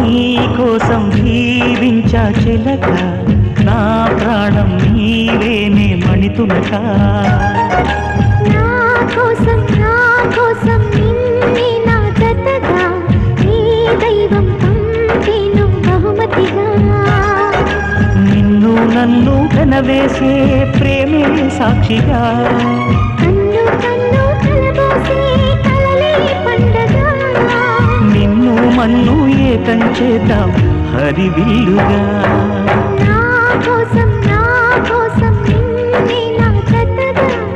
నీకోసం జీవించా చిలక, నా ప్రాణం నీవేనే మణితునక. నా కోసం నిన్నే నా జతగా, నీ దైవం పంపేను బహుమతిగా. నిన్ను నన్ను కనవేసే ప్రేమే సాక్షిగా, కన్ను కలబోసే కలలే పండగ. నిన్ను మన్ను ఏకం చేద్దాం హరివిల్లుగా. నా కోసం